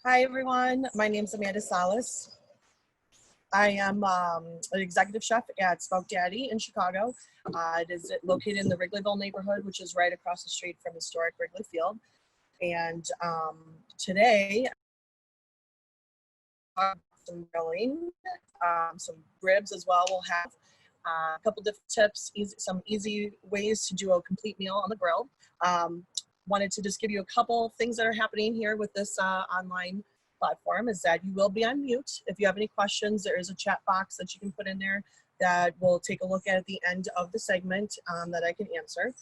Hi, everyone. My name is Amanda Salas. I am an executive chef at Smoke Daddy in Chicago. It is located in the Wrigleyville neighborhood, which is right across the street from historic Wrigley Field. And today, some grilling, some ribs as well. We'll have a couple different tips, some easy ways to do a complete meal on the grill. Wanted to just give you a couple things that are happening here with this online platform is that you will be on mute. If you have any questions, there is a chat box that you can put in there that we'll take a look at the end of the segment that I can answer.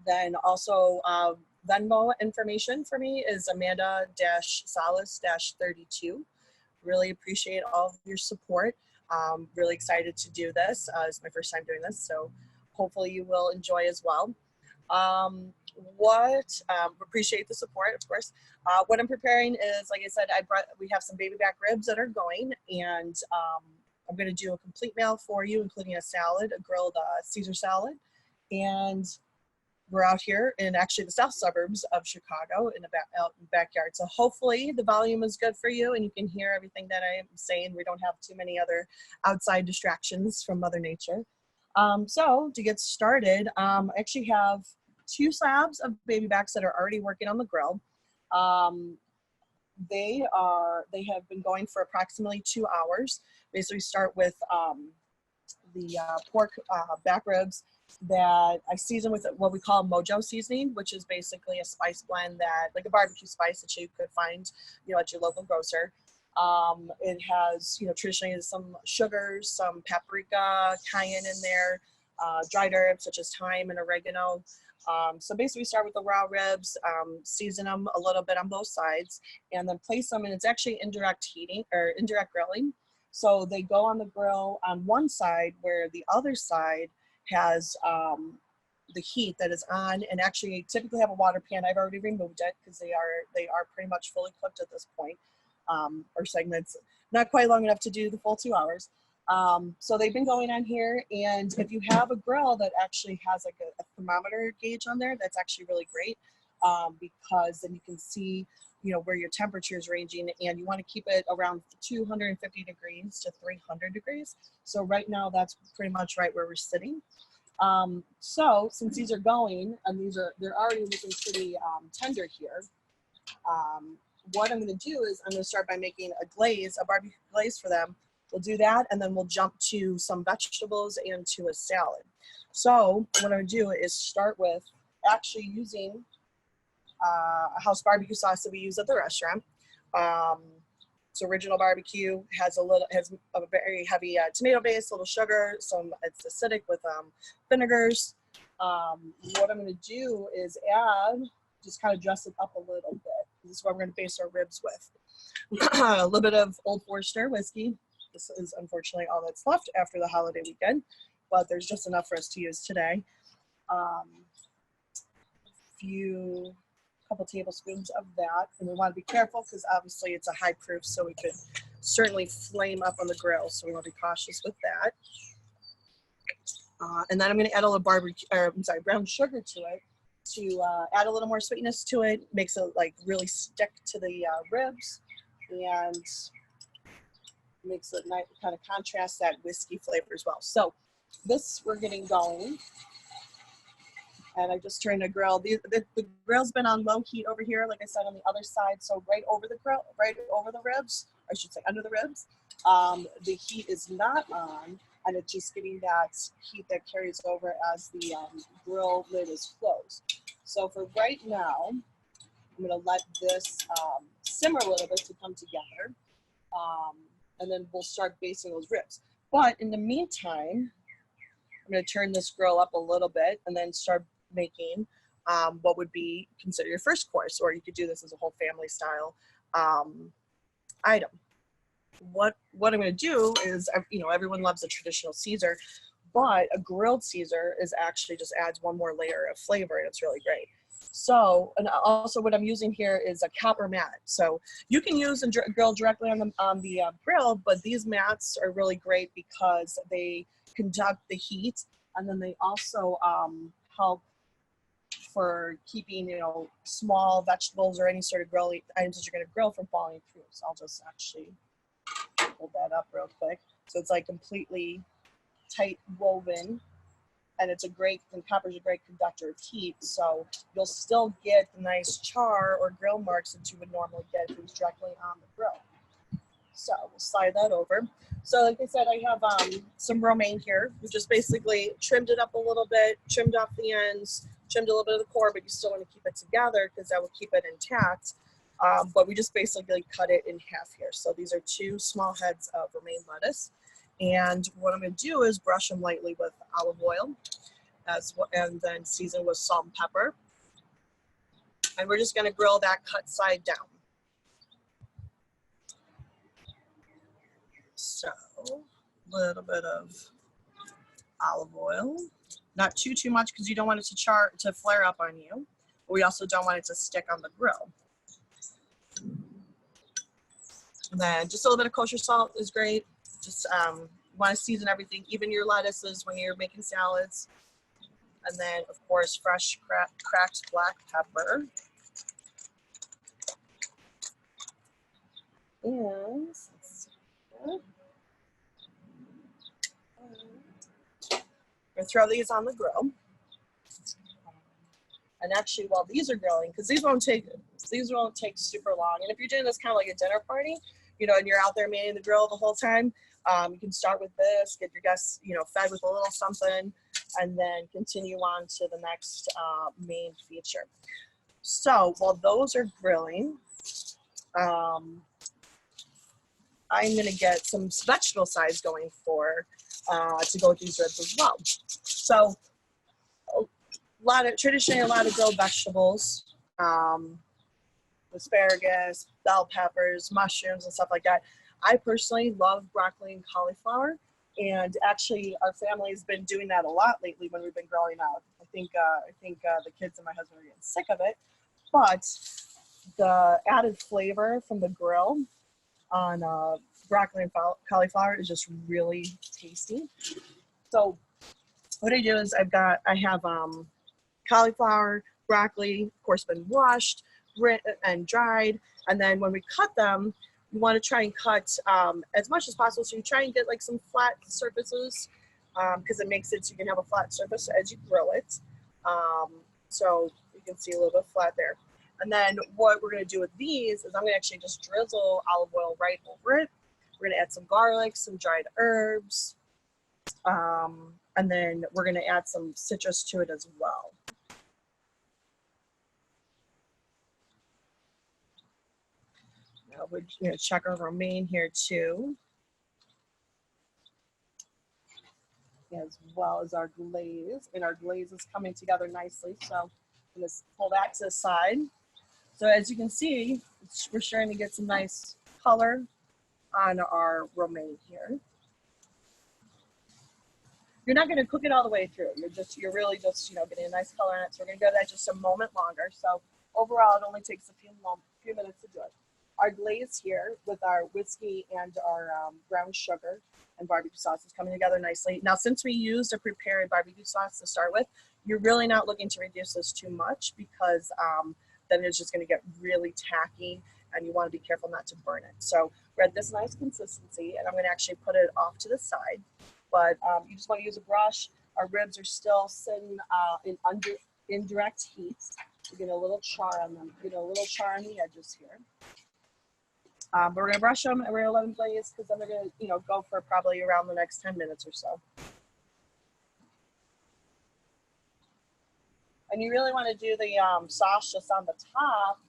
Then also Venmo information for me is Amanda-Salas-32. Really appreciate all of your support. Really excited to do this. It's my first time doing this, so hopefully you will enjoy as well. Appreciate the support, of course. What I'm preparing is, like I said, we have some baby back ribs that are going, and I'm going to do a complete meal for you, including a salad, a grilled Caesar salad, and we're out here in actually the south suburbs of Chicago in the backyard. So hopefully the volume is good for you and you can hear everything that I am saying. We don't have too many other outside distractions from Mother Nature. So to get started, I actually have 2 slabs of baby backs that are already working on the grill. They have been going for approximately 2 hours. Basically start with the pork back ribs that I season with what we call Mojo Seasoning, which is basically a spice blend that, like a barbecue spice that you could find, at your local grocer. It has, traditionally some sugars, some paprika, cayenne in there, dried herbs such as thyme and oregano. So basically we start with the raw ribs, season them a little bit on both sides, and then place them, and it's actually indirect heating or indirect grilling. So they go on the grill on one side where the other side has the heat that is on, and actually typically have a water pan. I've already removed it because they are pretty much fully cooked at this point. Our segment's not quite long enough to do the full 2 hours. So they've been going on here, and if you have a grill that actually has like a thermometer gauge on there, that's actually really great because then you can see where your temperature is ranging, and you want to keep it around 250 degrees to 300 degrees. So right now that's pretty much right where we're sitting. So since these are going, and they're already looking pretty tender here, what I'm going to do is I'm going to start by making a barbecue glaze for them. We'll do that, and then we'll jump to some vegetables and to a salad. So what I'm going to do is start with actually using a house barbecue sauce that we use at the restaurant. It's original barbecue, has a very heavy tomato base, a little sugar, it's acidic with vinegars. What I'm going to do is just kind of dress it up a little bit. This is what we're going to base our ribs with. A little bit of Old Forester whiskey. This is unfortunately all that's left after the holiday weekend, but there's just enough for us to use today. Couple tablespoons of that, and we want to be careful because obviously it's a high proof, so we could certainly flame up on the grill, so we want to be cautious with that. And then I'm going to add a little brown sugar to it to add a little more sweetness to it. Makes it like really stick to the ribs, and makes it nice, kind of contrast that whiskey flavor as well. So this we're getting going. And I just turned the grill. The grill's been on low heat over here, like I said, on the other side. So right over the grill, right over the ribs, or I should say under the ribs. The heat is not on, and it's just getting that heat that carries over as the grill lid is closed. So for right now, I'm gonna let this simmer a little bit to come together. And then we'll start basting those ribs. But in the meantime, I'm gonna turn this grill up a little bit and then start making what would be considered your first course, or you could do this as a whole family style item. What I'm going to do is, everyone loves a traditional Caesar, but a grilled Caesar is actually just adds one more layer of flavor, and it's really great. So, and also what I'm using here is a copper mat. So you can use and grill directly on the grill, but these mats are really great because they conduct the heat, and then they also help for keeping, you know, small vegetables or any sort of grilling items that you're going to grill from falling through. So I'll just actually pull that up real quick. So it's like completely tight woven, and it's a great, and copper's a great conductor of heat. So you'll still get the nice char or grill marks that you would normally get if it was directly on the grill. So we'll slide that over. So like I said, I have some romaine here. We just basically trimmed it up a little bit, trimmed off the ends, trimmed a little bit of the core, but you still want to keep it together because that will keep it intact. But we just basically cut it in half here. So these are 2 small heads of romaine lettuce. And what I'm going to do is brush them lightly with olive oil, and then season with salt and pepper. And we're just going to grill that cut side down. So a little bit of olive oil, not too much because you don't want it to flare up on you. But we also don't want it to stick on the grill. And then just a little bit of kosher salt is great. Just want to season everything, even your lettuces when you're making salads. And then, of course, fresh cracked black pepper. And let's see here. I'm going to throw these on the grill. And actually, while these are grilling, because these won't take super long. And if you're doing this kind of like a dinner party, you know, and you're out there manning the grill the whole time, you can start with this, get your guests, you know, fed with a little something, and then continue on to the next main feature. So while those are grilling, I'm going to get some vegetable sides going to go with these ribs as well. So traditionally a lot of grilled vegetables, asparagus, bell peppers, mushrooms, and stuff like that. I personally love broccoli and cauliflower, and actually our family has been doing that a lot lately when we've been growing out. I think the kids and my husband are getting sick of it, but the added flavor from the grill on broccoli and cauliflower is just really tasty. So what I do is I have cauliflower, broccoli, of course, been washed and dried, and then when we cut them, you want to try and cut as much as possible. So you try and get like some flat surfaces because it makes it so you can have a flat surface as you grill it. So you can see a little bit flat there. And then what we're going to do with these is I'm going to actually just drizzle olive oil right over it. We're going to add some garlic, some dried herbs, and then we're going to add some citrus to it as well. Now we're going to check our romaine here too, as well as our glaze. And our glaze is coming together nicely. So I'm going to pull that to the side. So as you can see, we're starting to get some nice color on our romaine here. You're not going to cook it all the way through. You're really just, you know, getting a nice color in it. So we're going to go that just a moment longer. So overall, it only takes a few minutes to do it. Our glaze here with our whiskey and our brown sugar and barbecue sauce is coming together nicely. Now, since we used a prepared barbecue sauce to start with, you're really not looking to reduce this too much because then it's just going to get really tacky and you want to be careful not to burn it. So we're at this nice consistency, and I'm going to actually put it off to the side. But you just want to use a brush. Our ribs are still sitting in indirect heat. We're getting a little char on them, getting a little char on the edges here. But we're going to brush them and we're going to let them glaze because then they're going to, you know, go for probably around the next 10 minutes or so. And you really want to do the sauce just on the top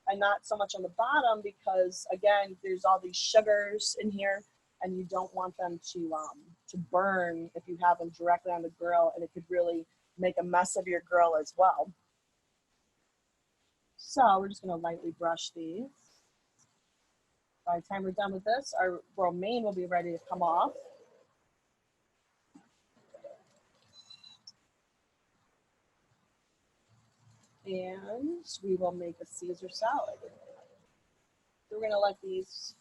and not so much on the bottom because, again, there's all these sugars in here and you don't want them to burn if you have them directly on the grill, and it could really make a mess of your grill as well. So we're just going to lightly brush these. By the time we're done with this, our romaine will be ready to come off. And we will make a Caesar salad. So we're going to let these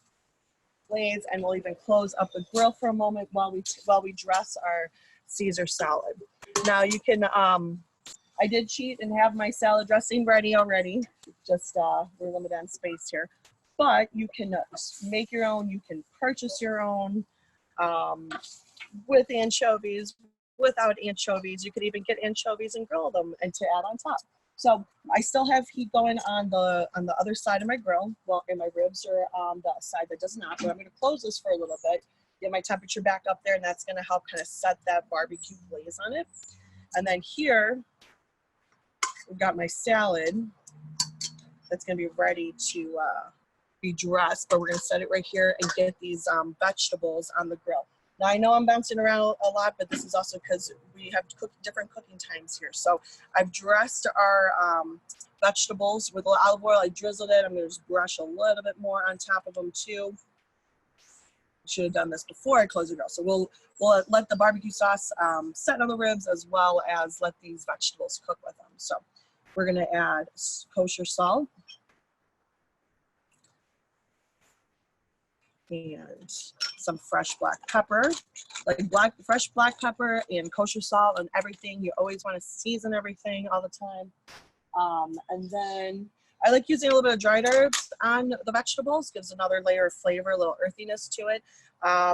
glaze, and we'll even close up the grill for a moment while we dress our Caesar salad. Now you can I did cheat and have my salad dressing ready already. Just we're limited on space here. But you can make your own, you can purchase your own with anchovies, without anchovies. You could even get anchovies and grill them and to add on top. So I still have heat going on the other side of my grill. Well, and my ribs are on the side that does not, but I'm gonna close this for a little bit, get my temperature back up there, and that's gonna help kind of set that barbecue glaze on it. And then here, we've got my salad that's gonna be ready to be dressed, but we're gonna set it right here and get these vegetables on the grill. Now I know I'm bouncing around a lot, but this is also because we have different cooking times here. So I've dressed our vegetables with a little olive oil. I drizzled it. I'm gonna just brush a little bit more on top of them too. Should have done this before I close the grill. So we'll let the barbecue sauce set on the ribs as well as let these vegetables cook with them. So we're gonna add kosher salt and some fresh black pepper, like fresh black pepper and kosher salt and everything. You always want to season everything all the time. And then I like using a little bit of dried herbs on the vegetables, gives another layer of flavor, a little earthiness to it.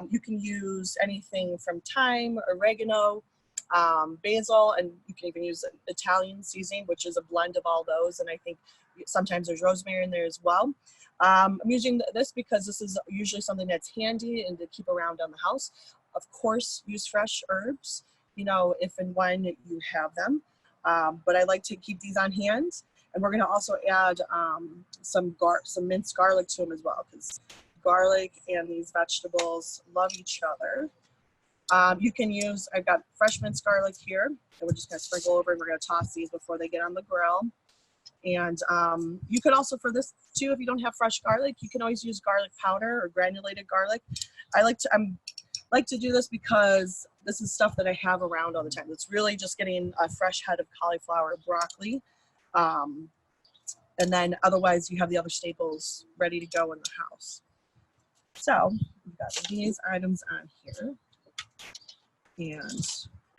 You can use anything from thyme, oregano, basil, and you can even use Italian seasoning, which is a blend of all those. And I think sometimes there's rosemary in there as well. I'm using this because this is usually something that's handy and to keep around on the house. Of course, use fresh herbs, you know, if and when you have them. But I like to keep these on hand. And we're gonna also add some minced garlic to them as well, because garlic and these vegetables love each other. You can use, I've got fresh minced garlic here, and we're just gonna sprinkle over, and we're gonna toss these before they get on the grill. And you could also, for this too, if you don't have fresh garlic, you can always use garlic powder or granulated garlic. I like to do this because this is stuff that I have around all the time. It's really just getting a fresh head of cauliflower, broccoli, and then otherwise you have the other staples ready to go in the house. So we've got these items on here, and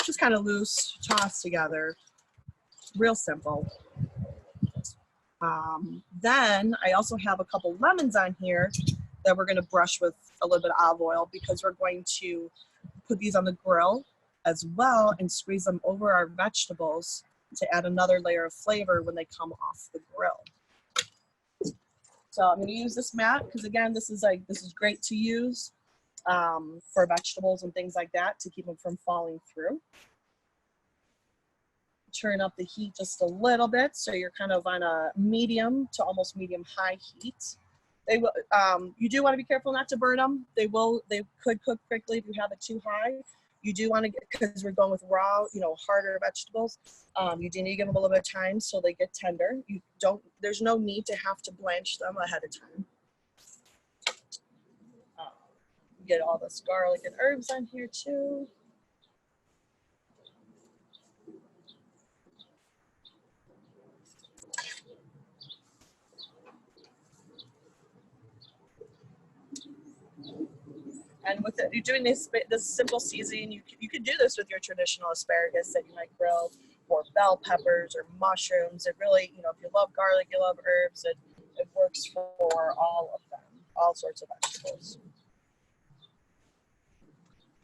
just kind of loose, toss together, real simple. Then I also have a couple lemons on here that we're going to brush with a little bit of olive oil, because we're going to put these on the grill as well and squeeze them over our vegetables to add another layer of flavor when they come off the grill. So I'm going to use this mat because, again, this is great to use for vegetables and things like that to keep them from falling through. Turn up the heat just a little bit, so you're kind of on a medium to almost medium high heat. They will, you do want to be careful not to burn them. They could cook quickly if you have it too high. You do want to get, because we're going with raw, you know, harder vegetables. You do need to give them a little bit of time so they get tender. There's no need to have to blanch them ahead of time. Get all this garlic and herbs on here too. And with it, you're doing this simple seasoning, you could do this with your traditional asparagus that you might grill, or bell peppers or mushrooms. It really, you know, if you love garlic, you love herbs, it works for all of them, all sorts of vegetables.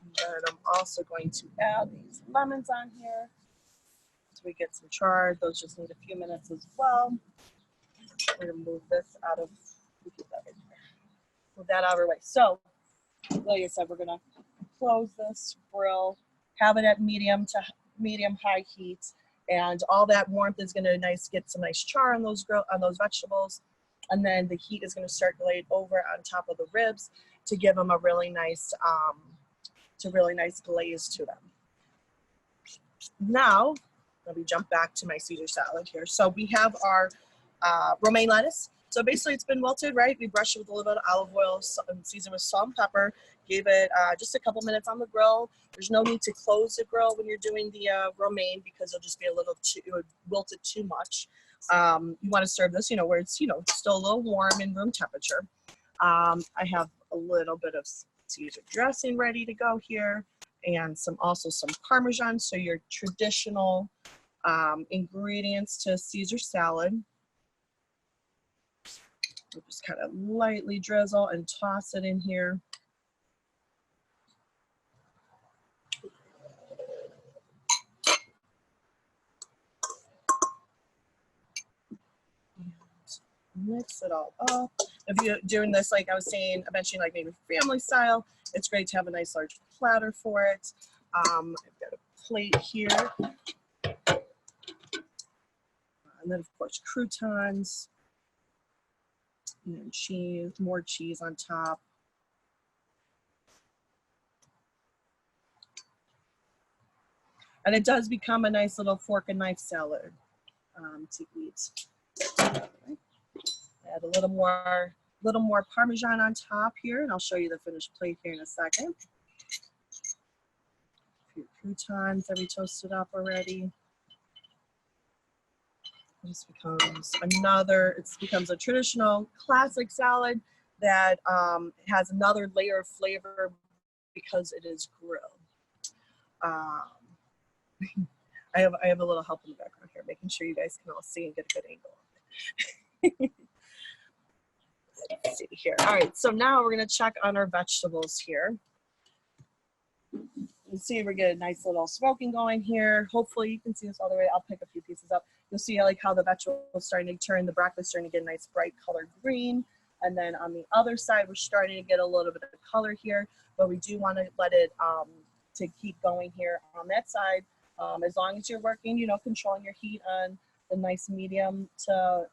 And then I'm also going to add these lemons on here so we get some chard. Those just need a few minutes as well. We're gonna move this out of, move that out of our way. So, like I said, we're gonna close this grill, have it at medium to medium high heat, and all that warmth is gonna get some nice char on those vegetables, and then the heat is gonna circulate over on top of the ribs to give them a really nice glaze to them. Now, let me jump back to my Caesar salad here. So we have our romaine lettuce. So basically it's been wilted, right? We brushed it with a little bit of olive oil, seasoned with salt and pepper, gave it just a couple minutes on the grill. There's no need to close the grill when you're doing the romaine, because it'll just be it would wilt it too much. You want to serve this, you know, where it's, you know, still a little warm in room temperature. I have a little bit of Caesar dressing ready to go here, and also some Parmesan, so your traditional Ingredients to Caesar salad. We'll just kind of lightly drizzle and toss it in here. Mix it all up. If you're doing this, like I was saying, eventually like maybe family style, it's great to have a nice large platter for it. I've got a plate here. And then of course croutons and cheese, more cheese on top. And it does become a nice little fork and knife salad to eat. Add a little more Parmesan on top here, and I'll show you the finished plate here in a second. A few croutons that we toasted up already. This becomes becomes a traditional classic salad that has another layer of flavor because it is grilled. I have a little help in the background here, making sure you guys can all see and get a good angle. Let's see here. All right, so now we're gonna check on our vegetables here. You see we're getting a nice little smoking going here. Hopefully you can see this all the way. I'll pick a few pieces up. You'll see like how the vegetables starting to turn, the broccoli starting to get a nice bright colored green. And then on the other side, we're starting to get a little bit of color here, but we do want to let it to keep going here on that side. As long as you're working, you know, controlling your heat on the nice medium to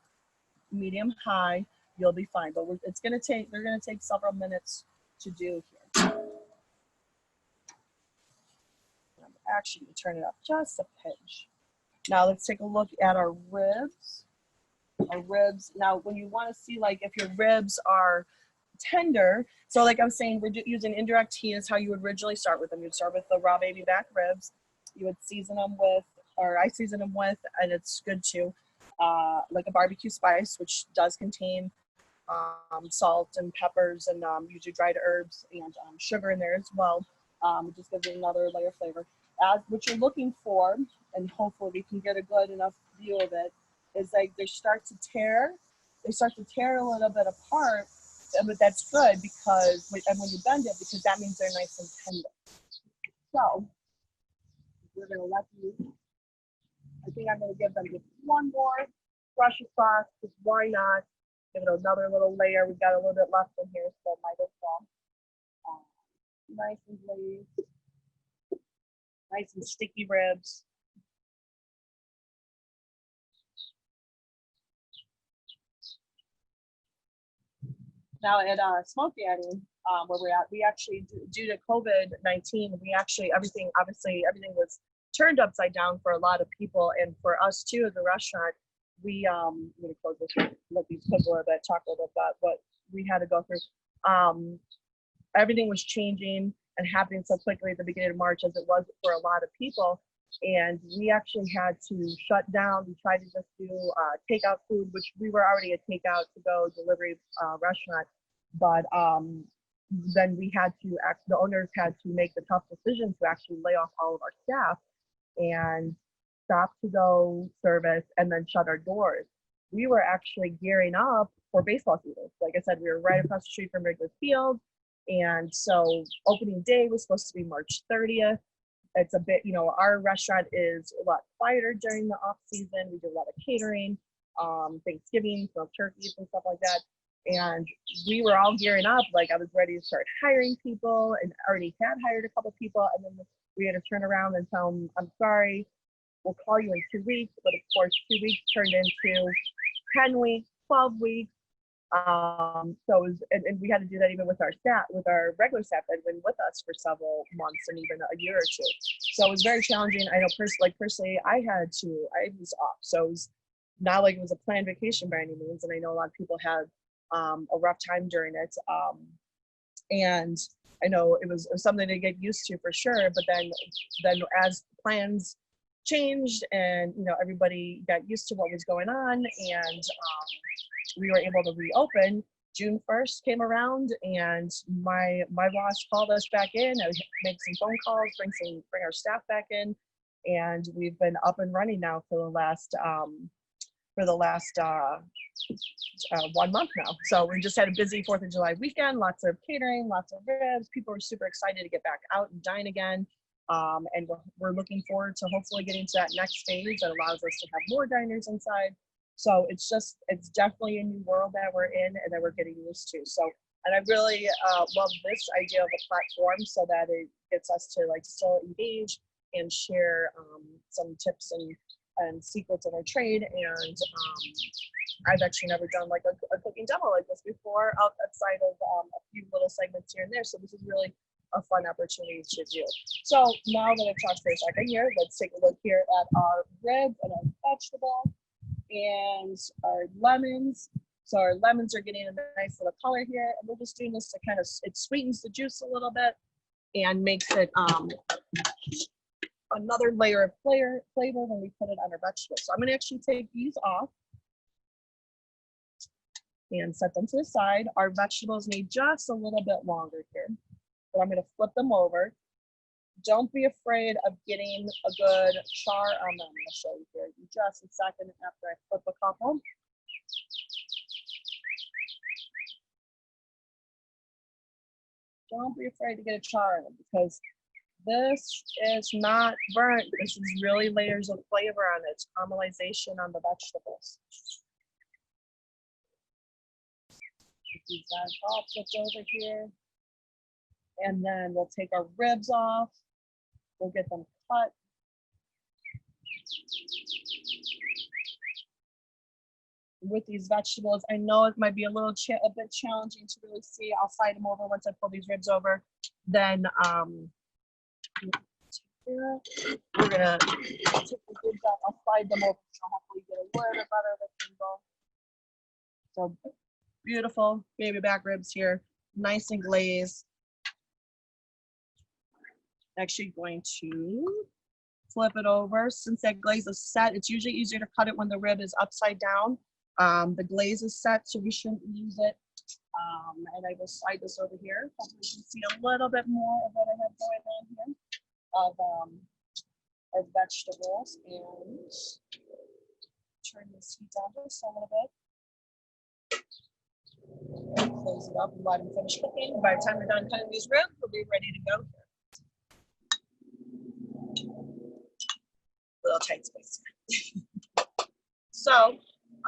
medium high, you'll be fine. But they're gonna take several minutes to do here. I'm actually gonna turn it up just a pinch. Now let's take a look at our ribs. Our ribs. Now, when you want to see like if your ribs are tender, so like I was saying, we're using indirect heat is how you would originally start with them. You'd start with the raw baby back ribs. You would season them with, or I season them with, and it's good too, like a barbecue spice, which does contain salt and peppers and usually dried herbs and sugar in there as well. It just gives it another layer of flavor. What you're looking for, and hopefully we can get a good enough view of it, is like they start to tear a little bit apart, but that's good because, and when you bend it, because that means they're nice and tender. So we're gonna let these, I think I'm gonna give them just one more brush of sauce, because why not? Give it another little layer. We've got a little bit left in here, so might as well. Nice and glazed, nice and sticky ribs. Now at Smoke Daddy, where we're at, we actually, due to COVID-19, we actually, everything was turned upside down for a lot of people, and for us too as a restaurant, I'm gonna close this, let these cook a little bit, talk a little bit about what we had to go through. Everything was changing and happening so quickly at the beginning of March, as it was for a lot of people, and we actually had to shut down. We tried to just do takeout food, which we were already a takeout to go delivery restaurant, but then we had to the owners had to make the tough decision to actually lay off all of our staff and stop to go service and then shut our doors. We were actually gearing up for baseball season. Like I said, we were right across the street from Wrigley Field, and so opening day was supposed to be March 30th. It's a bit, you know, our restaurant is a lot quieter during the off season. We do a lot of catering, Thanksgiving, smoked turkeys and stuff like that. And we were all gearing up. Like I was ready to start hiring people, and already had hired a couple people. And then we had to turn around and tell them, I'm sorry, we'll call you in 2 weeks. But of course, 2 weeks turned into 10 weeks, 12 weeks. So it was, and we had to do that even with our staff, with our regular staff that had been with us for several months and even a year or two. So it was very challenging. I know personally, I was off. So it was not like it was a planned vacation by any means. And I know a lot of people had a rough time during it. And I know it was something to get used to for sure. But then as plans changed and, you know, everybody got used to what was going on, and we were able to reopen. June 1st came around, and my boss called us back in. I would make some phone calls, bring our staff back in, and we've been up and running now for the last 1 month now. So we just had a busy 4th of July weekend, lots of catering, lots of ribs. People are super excited to get back out and dine again. And we're looking forward to hopefully getting to that next stage that allows us to have more diners inside. So it's definitely a new world that we're in and that we're getting used to. So, and I really love this idea of a platform so that it gets us to like still engage and share some tips and secrets of our trade. And I've actually never done like a cooking demo like this before outside of a few little segments here and there. So this is really a fun opportunity to do. So now that I've talked for a second here, let's take a look here at our rib and our vegetable and our lemons. So our lemons are getting a nice little color here, and we're just doing this to kind of, it sweetens the juice a little bit and makes it another layer of flavor when we put it on our vegetables. So I'm going to actually take these off and set them to the side. Our vegetables need just a little bit longer here, but I'm going to flip them over. Don't be afraid of getting a good char on them. I'll show you here in just a second after I flip a couple. Don't be afraid to get a char on them because this is not burnt. This is really layers of flavor on it. It's caramelization on the vegetables. These guys all flipped over here. And then we'll take our ribs off. We'll get them cut. With these vegetables, I know it might be a bit challenging to really see. I'll slide them over once I pull these ribs over. Then we're gonna take the ribs out. I'll slide them over so hopefully get a little bit better of a angle. So beautiful baby back ribs here, nice and glazed. Actually going to flip it over. Since that glaze is set, it's usually easier to cut it when the rib is upside down. The glaze is set, so we shouldn't lose it. And I will slide this over here. Hopefully you can see a little bit more of what I have going on here of vegetables, and turn this heat down just a little bit. Close it up and let them finish cooking. By the time we're done cutting these ribs, we'll be ready to go here. Little tight space. So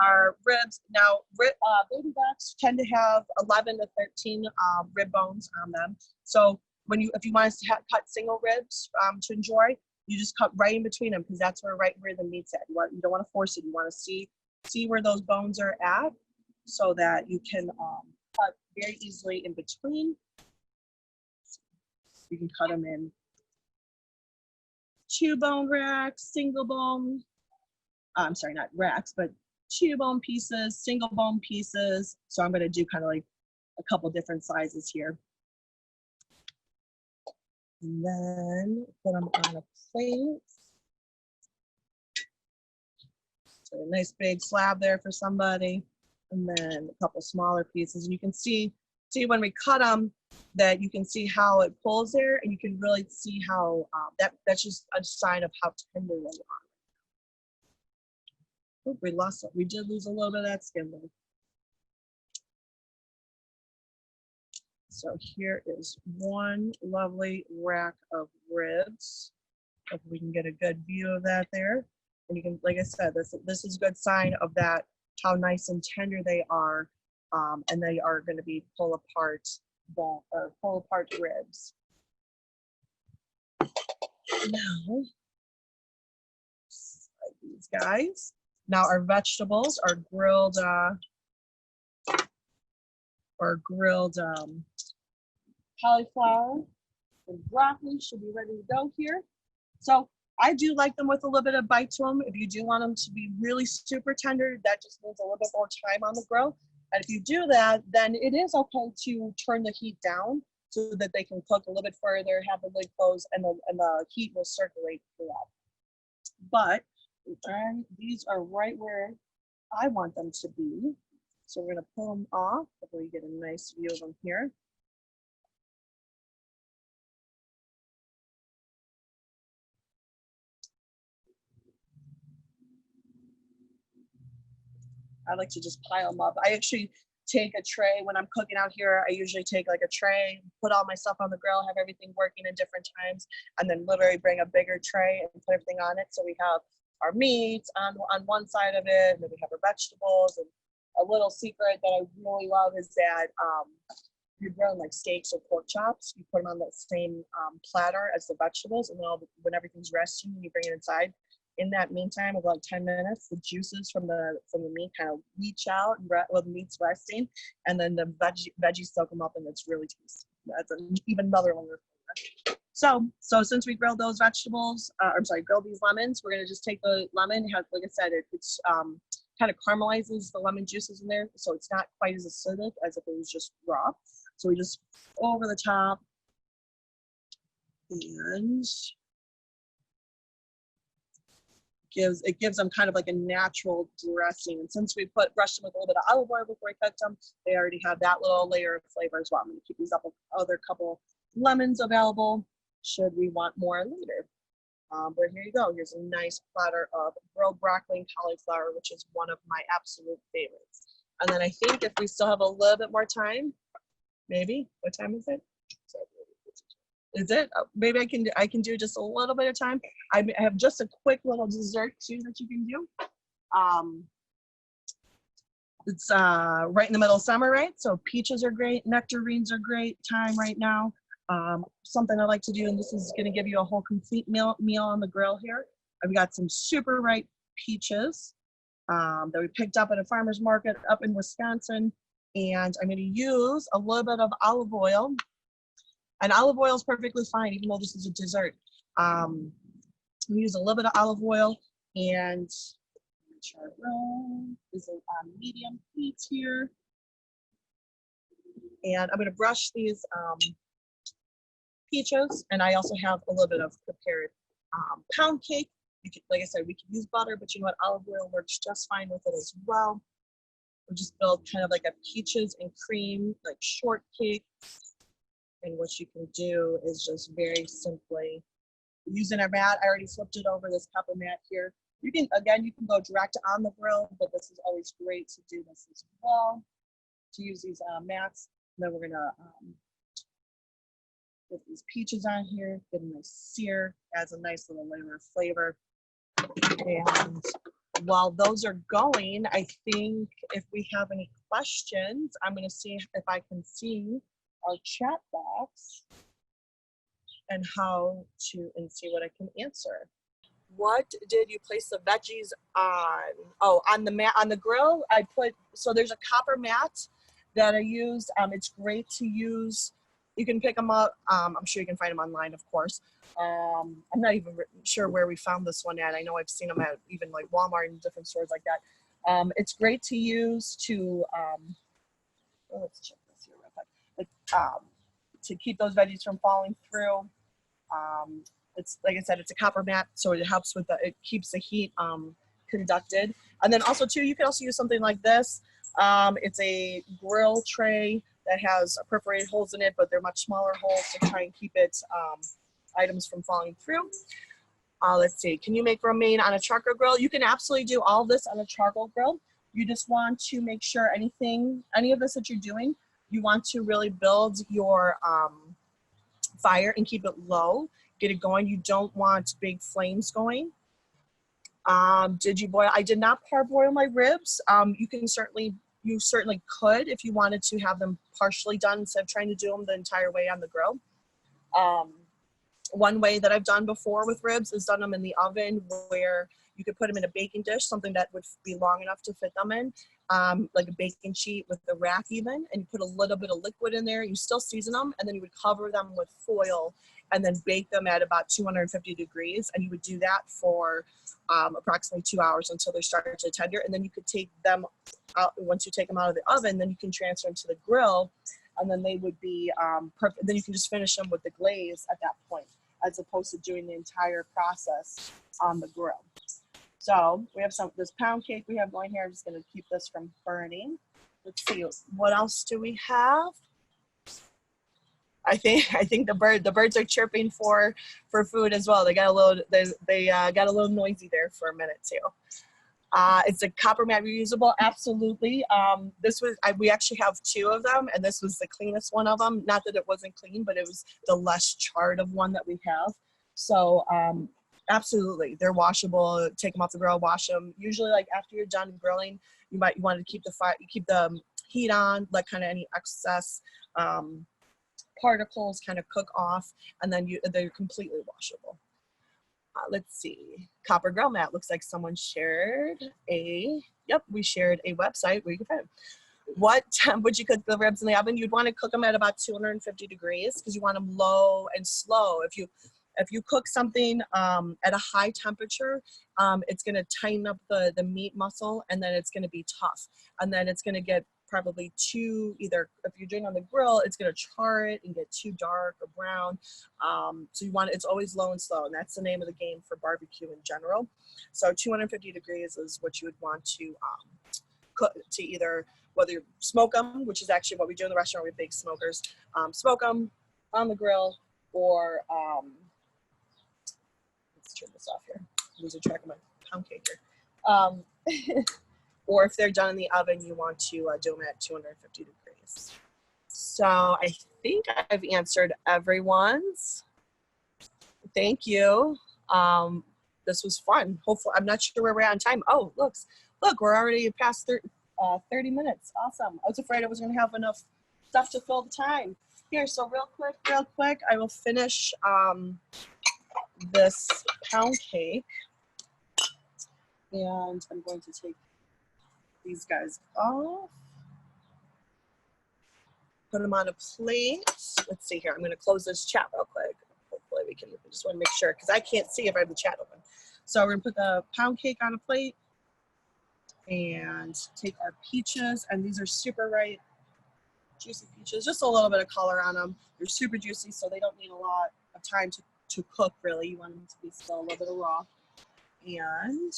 our ribs now, baby backs tend to have 11 to 13 rib bones on them. So if you want to cut single ribs to enjoy, you just cut right in between them because that's right where the meat's at. You don't want to force it. You want to see where those bones are at so that you can cut very easily in between. You can cut them in 2-bone racks, single bone. I'm sorry, not racks, but 2-bone pieces, single bone pieces. So I'm going to do kind of like a couple different sizes here. And then put them on a plate. So a nice big slab there for somebody. And then a couple smaller pieces. And you can see when we cut them that you can see how it pulls there, and you can really see how that's just a sign of how tender they are. Oh, we lost it. We did lose a little bit of that skin there. So here is one lovely rack of ribs. Hope we can get a good view of that there. And you can, like I said, this is a good sign of that, how nice and tender they are. And they are going to be pull apart ribs. Now, slide these guys. Now our vegetables are grilled cauliflower and broccoli should be ready to go here. So I do like them with a little bit of bite to them. If you do want them to be really super tender, that just means a little bit more time on the grill. And if you do that, then it is okay to turn the heat down so that they can cook a little bit further, have the lid closed, and the heat will circulate throughout. But these are right where I want them to be. So we're going to pull them off before you get a nice view of them here. I like to just pile them up. I actually take a tray when I'm cooking out here. I usually take like a tray, put all my stuff on the grill, have everything working in different times, and then literally bring a bigger tray and put everything on it. So we have our meats on one side of it, and then we have our vegetables. And a little secret that I really love is that you're grilling like steaks or pork chops, you put them on the same platter as the vegetables, and then when everything's resting, you bring it inside. In that meantime, about 10 minutes, the juices from the meat kind of leach out while the meat's resting, and then the veggies soak them up, and it's really tasty. That's even another one. So since we grilled those vegetables, grilled these lemons, we're gonna just take the lemon. Like I said, it's kind of caramelizes the lemon juices in there, so it's not quite as acidic as if it was just raw. So we just over the top, and it gives them kind of like a natural dressing. And since we brushed them with a little bit of olive oil before I cooked them, they already have that little layer of flavor as well. I'm going to keep these other couple lemons available should we want more later. But here you go. Here's a nice platter of grilled broccoli and cauliflower, which is one of my absolute favorites. And then I think if we still have a little bit more time, maybe, what time is it? Is it? Maybe I can do just a little bit of time. I have just a quick little dessert too that you can do. It's right in the middle of summer, right? So peaches are great, nectarines are great time right now. Something I like to do, and this is going to give you a whole complete meal on the grill here. I've got some super ripe peaches that we picked up at a farmer's market up in Wisconsin, and I'm going to use a little bit of olive oil. And olive oil is perfectly fine, even though this is a dessert. We use a little bit of olive oil, and char roll is on medium heat here. And I'm going to brush these peaches, and I also have a little bit of prepared pound cake. Like I said, we can use butter, but you know what? Olive oil works just fine with it as well. We'll just build kind of like a peaches and cream, like shortcake. And what you can do is just very simply using our mat. I already flipped it over this copper mat here. You can go direct on the grill, but this is always great to do this as well, to use these mats. And then we're gonna get these peaches on here, get a nice sear, adds a nice little layer of flavor. And while those are going, I think if we have any questions, I'm gonna see if I can see our chat box and see what I can answer. What did you place the veggies on? Oh, on the grill, so there's a copper mat that I used. It's great to use. You can pick them up. I'm sure you can find them online, of course. I'm not even sure where we found this one at. I know I've seen them at even like Walmart and different stores like that. It's great to use to, let's check this here real quick. To keep those veggies from falling through. It's like I said, it's a copper mat, so it helps with it keeps the heat conducted. And then also too, you can also use something like this. It's a grill tray that has perforated holes in it, but they're much smaller holes to try and keep items from falling through. Let's see, can you make romaine on a charcoal grill? You can absolutely do all this on a charcoal grill. You just want to make sure any of this that you're doing, you want to really build your fire and keep it low, get it going. You don't want big flames going. Did you boil? I did not parboil my ribs. You certainly could if you wanted to have them partially done instead of trying to do them the entire way on the grill. One way that I've done before with ribs is done them in the oven, where you could put them in a baking dish, something that would be long enough to fit them in, like a baking sheet with the rack even, and you put a little bit of liquid in there. You still season them, and then you would cover them with foil and then bake them at about 250 degrees. And you would do that for approximately 2 hours until they start to tender. And then you could take them out. Once you take them out of the oven, then you can transfer them to the grill, and then they would be perfect. Then you can just finish them with the glaze at that point, as opposed to doing the entire process on the grill. So we have this pound cake we have going here. I'm just going to keep this from burning. Let's see, what else do we have? I think the birds are chirping for food as well. They got a little noisy there for a minute too. It's a copper mat reusable, absolutely. We actually have 2 of them, and this was the cleanest one of them. Not that it wasn't clean, but it was the less charred of one that we have. So absolutely, they're washable. Take them off the grill, wash them. Usually, like after you're done grilling, you want to keep the heat on, let kind of any excess particles kind of cook off, and then they're completely washable. Let's see, copper grill mat. Looks like someone shared we shared a website where you can find them. What temp would you cook the ribs in the oven? You'd want to cook them at about 250 degrees because you want them low and slow. If you cook something at a high temperature, it's going to tighten up the meat muscle, and then it's going to be tough, and then it's going to get probably either if you're doing it on the grill, it's going to char it and get too dark or brown. So it's always low and slow, and that's the name of the game for barbecue in general. So 250 degrees is what you would want to cook, to either whether you smoke them, which is actually what we do in the restaurant with big smokers, smoke them on the grill, or let's turn this off here. I'm losing track of my pound cake here. Or if they're done in the oven, you want to do them at 250 degrees. So I think I've answered everyone's. Thank you. This was fun. Hopefully, I'm not sure where we're at on time. Oh, look, we're already past 30 minutes. Awesome. I was afraid I was going to have enough stuff to fill the time. Here, so real quick, I will finish this pound cake. And I'm going to take these guys off, put them on a plate. Let's see here. I'm going to close this chat real quick. Hopefully we can. I just want to make sure because I can't see if I have the chat open. So we're going to put the pound cake on a plate and take our peaches. And these are super ripe, juicy peaches. Just a little bit of color on them. They're super juicy, so they don't need a lot of time to cook. Really, you want them to be still a little bit of raw. And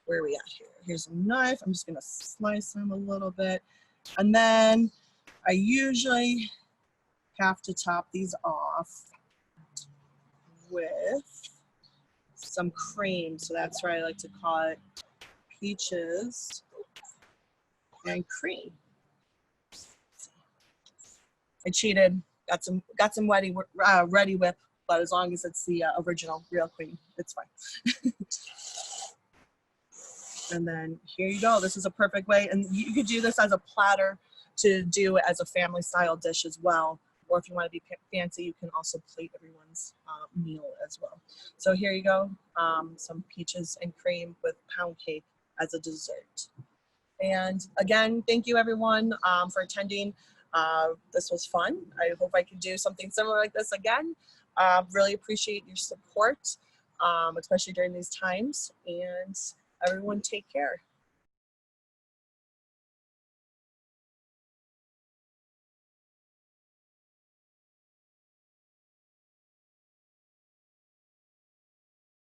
where are we at here? Here's a knife. I'm just going to slice them a little bit. And then I usually have to top these off with some cream. So that's where I like to call it peaches and cream. I cheated. Got some Ready Whip, but as long as it's the original real cream, it's fine. And then here you go. This is a perfect way. And you could do this as a platter to do it as a family style dish as well. Or if you want to be fancy, you can also plate everyone's meal as well. So here you go. Some peaches and cream with pound cake as a dessert. And again, thank you everyone for attending. This was fun. I hope I can do something similar like this again. Really appreciate your support, especially during these times. And everyone take care.